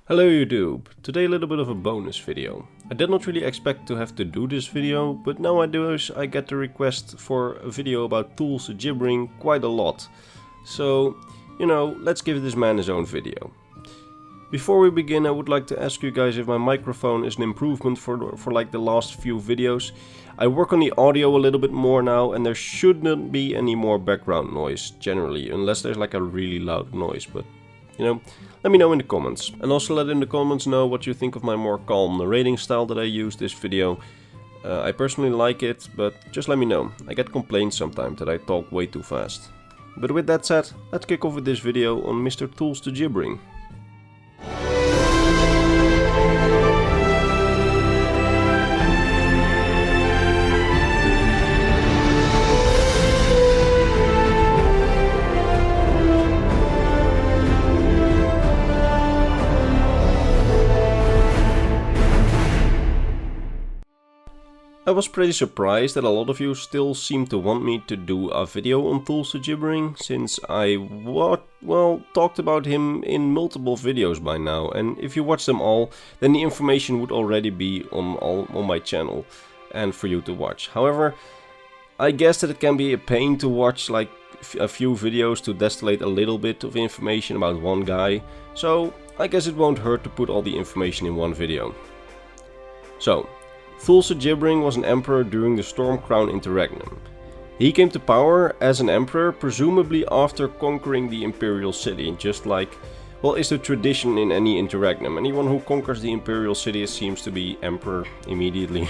Hello YouTube, today a little bit of a bonus video. I did not really expect to have to do this video, but nowadays I get the request for a video about Thules the Gibbering quite a lot. So, let's give this man his own video. Before we begin, I would like to ask you guys if my microphone is an improvement for like the last few videos. I work on the audio a little bit more now and there shouldn't be any more background noise generally, unless there's like a really loud noise, but let me know in the comments. And also let in the comments know what you think of my more calm narrating style that I use this video. I personally like it, but just let me know. I get complaints sometimes that I talk way too fast. But with that said, let's kick off with this video on Mr. Thules the Gibbering. I was pretty surprised that a lot of you still seem to want me to do a video on Thules the Gibbering, since I talked about him in multiple videos by now, and if you watch them all, then the information would already be on my channel and for you to watch. However, I guess that it can be a pain to watch like a few videos to distillate a little bit of information about one guy, so I guess it won't hurt to put all the information in one video. So, Thules the Gibbering was an emperor during the Storm Crown Interregnum. He came to power as an emperor presumably after conquering the Imperial city, just like, is the tradition in any interregnum. Anyone who conquers the Imperial city seems to be emperor immediately.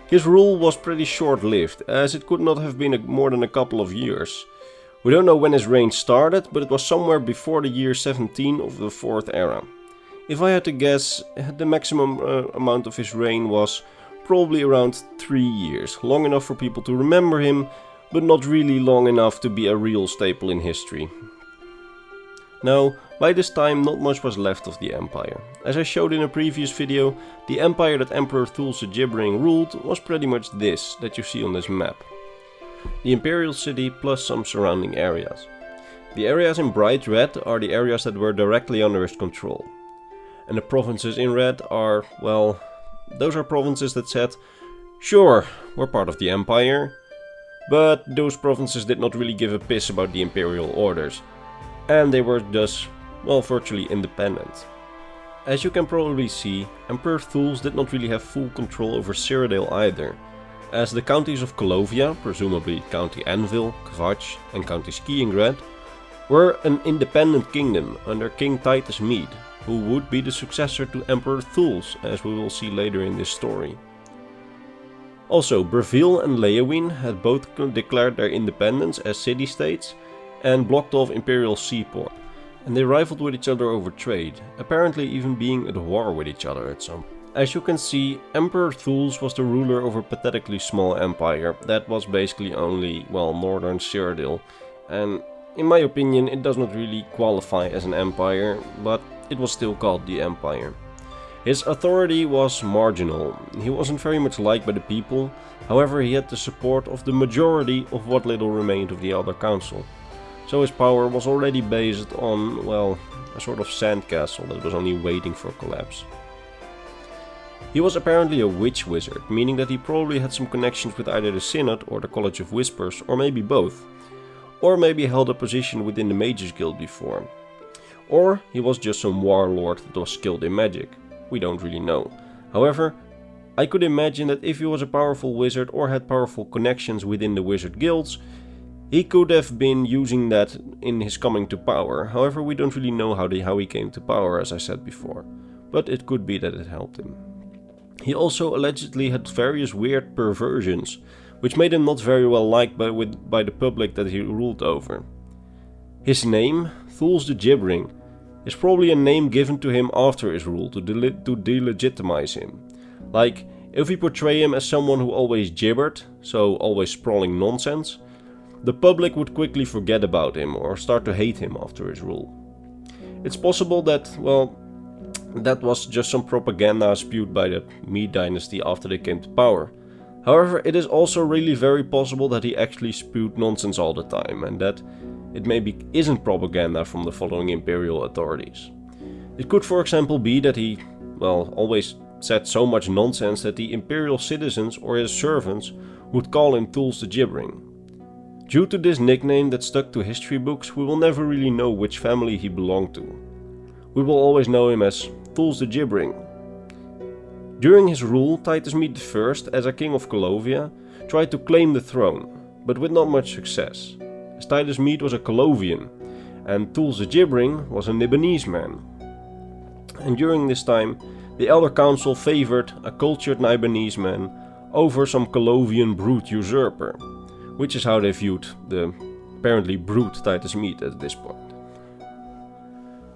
His rule was pretty short-lived, as it could not have been more than a couple of years. We don't know when his reign started, but it was somewhere before the year 17 of the 4th era. If I had to guess, the maximum amount of his reign was probably around 3 years, long enough for people to remember him, but not really long enough to be a real staple in history. Now, by this time not much was left of the empire. As I showed in a previous video, the empire that Emperor Thules the Gibbering ruled was pretty much this that you see on this map. The Imperial city plus some surrounding areas. The areas in bright red are the areas that were directly under his control. And the provinces in red are, those are provinces that said, sure, we're part of the empire, but those provinces did not really give a piss about the imperial orders, and they were thus, virtually independent. As you can probably see, Emperor Thules did not really have full control over Cyrodiil either, as the counties of Colovia, presumably County Anvil, Kvatch and County Skiingred, were an independent kingdom under King Titus Mede, who would be the successor to Emperor Thules, as we will see later in this story. Also, Breville and Leeuwin had both declared their independence as city-states and blocked off Imperial seaport, and they rivaled with each other over trade, apparently even being at war with each other at some point. As you can see, Emperor Thules was the ruler of a pathetically small empire that was basically only, northern Cyrodiil, and in my opinion it does not really qualify as an empire, but it was still called the Empire. His authority was marginal. He wasn't very much liked by the people, however he had the support of the majority of what little remained of the Elder Council. So his power was already based on, a sort of sandcastle that was only waiting for collapse. He was apparently a witch wizard, meaning that he probably had some connections with either the Synod or the College of Whispers, or maybe both. Or maybe held a position within the Mages Guild before. Or he was just some warlord that was skilled in magic. We don't really know. However, I could imagine that if he was a powerful wizard or had powerful connections within the wizard guilds, he could have been using that in his coming to power. However, we don't really know how he came to power, as I said before. But it could be that it helped him. He also allegedly had various weird perversions, which made him not very well liked by the public that he ruled over. His name, Thules the Gibbering, is probably a name given to him after his rule to delegitimize him. Like, if we portray him as someone who always gibbered, so always sprawling nonsense, the public would quickly forget about him or start to hate him after his rule. It's possible that, that was just some propaganda spewed by the Mede dynasty after they came to power. However, it is also really very possible that he actually spewed nonsense all the time, and that it maybe isn't propaganda from the following Imperial authorities. It could for example be that he, well, always said so much nonsense that the Imperial citizens or his servants would call him Thules the Gibbering. Due to this nickname that stuck to history books, we will never really know which family he belonged to. We will always know him as Thules the Gibbering. During his rule, Titus Mede I, as a king of Colovia, tried to claim the throne, but with not much success, as Titus Mede was a Colovian, and Thules the Gibbering was a Nibonese man. And during this time, the Elder Council favored a cultured Nibonese man over some Colovian brute usurper, which is how they viewed the apparently brute Titus Mede at this point.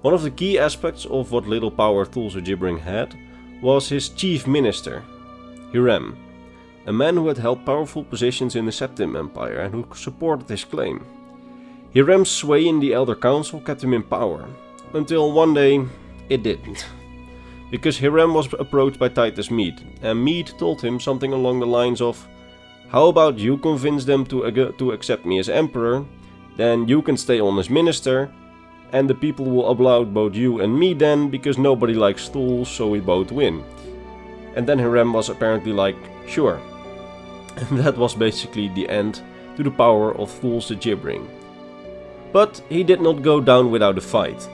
One of the key aspects of what little power Thules the Gibbering had was his chief minister, Hiram, a man who had held powerful positions in the Septim Empire and who supported his claim. Hiram's sway in the Elder Council kept him in power, until one day it didn't. Because Hiram was approached by Titus Mede, and Mede told him something along the lines of, "How about you convince them to accept me as emperor, then you can stay on as minister, and the people will applaud both you and me then, because nobody likes Thules, so we both win." And then Hiram was apparently like, sure. And that was basically the end to the power of Thules the Gibbering. But he did not go down without a fight.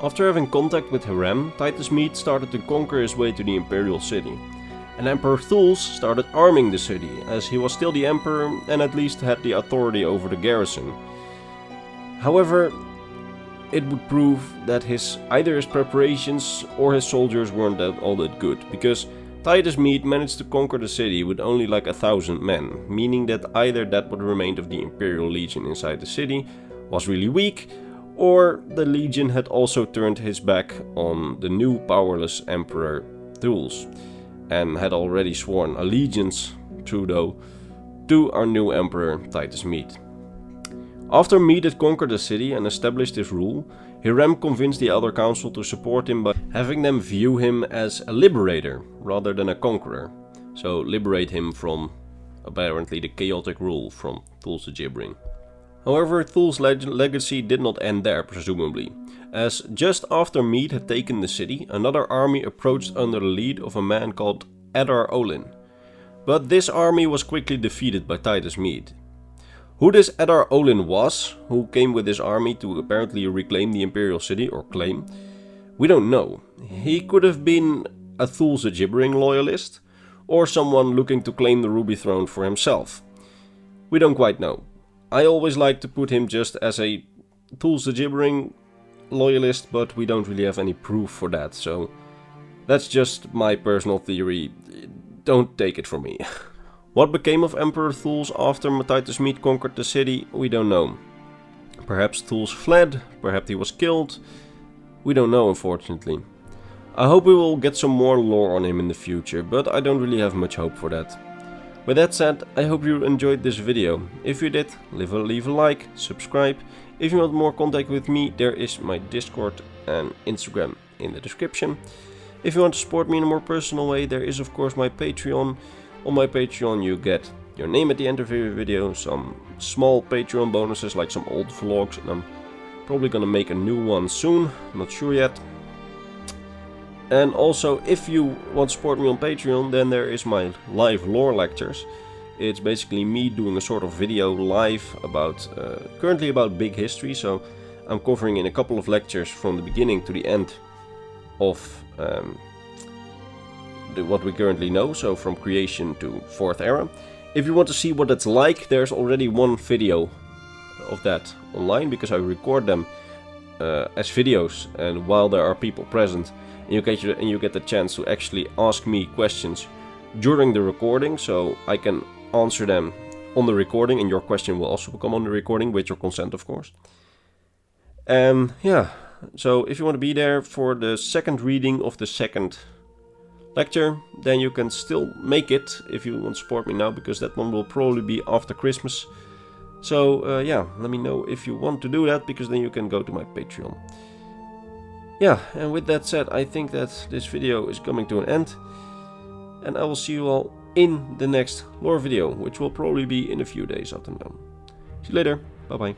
After having contact with Hiram, Titus Mede started to conquer his way to the Imperial city. And Emperor Thules started arming the city, as he was still the emperor and at least had the authority over the garrison. However, it would prove that either his preparations or his soldiers weren't all that good, because Titus Mede managed to conquer the city with only like 1,000 men, meaning that either that what remained of the Imperial Legion inside the city was really weak, or the Legion had also turned his back on the new powerless Emperor Thules, and had already sworn allegiance, to our new Emperor Titus Mede. After Mede had conquered the city and established his rule, Hiram convinced the Elder Council to support him by having them view him as a liberator rather than a conqueror. So liberate him from apparently the chaotic rule from Thules the Gibbering. However, Thules' legacy did not end there, presumably, as just after Mede had taken the city, another army approached under the lead of a man called Adar Olin. But this army was quickly defeated by Titus Mede. Who this Adar Olin was, who came with his army to apparently reclaim the Imperial city, or claim, we don't know. He could have been a Thules the Gibbering loyalist, or someone looking to claim the Ruby Throne for himself. We don't quite know. I always like to put him just as a Thules the Gibbering loyalist, but we don't really have any proof for that, so that's just my personal theory. Don't take it from me. What became of Emperor Thules after Titus Mede conquered the city, we don't know. Perhaps Thules fled, perhaps he was killed. We don't know, unfortunately. I hope we will get some more lore on him in the future, but I don't really have much hope for that. With that said, I hope you enjoyed this video. If you did, leave a like, subscribe. If you want more contact with me, there is my Discord and Instagram in the description. If you want to support me in a more personal way, there is of course my Patreon. On my Patreon you get your name at the end of every video, some small Patreon bonuses like some old vlogs, and I'm probably gonna make a new one soon, I'm not sure yet. And also, if you want to support me on Patreon, then there is my live lore lectures. It's basically me doing a sort of video live about, currently about big history, so I'm covering in a couple of lectures from the beginning to the end of what we currently know, so from creation to 4th era. If you want to see what that's like, there's already one video of that online, because I record them as videos, and while there are people present, and you get the chance to actually ask me questions during the recording, so I can answer them on the recording, and your question will also come on the recording, with your consent of course. Yeah, so if you want to be there for the second reading of the second lecture, then you can still make it if you want to support me now, because that one will probably be after Christmas. So yeah, let me know if you want to do that, because then you can go to my Patreon. Yeah, and with that said, I think that this video is coming to an end, and I will see you all in the next lore video, which will probably be in a few days after now. See you later, bye bye.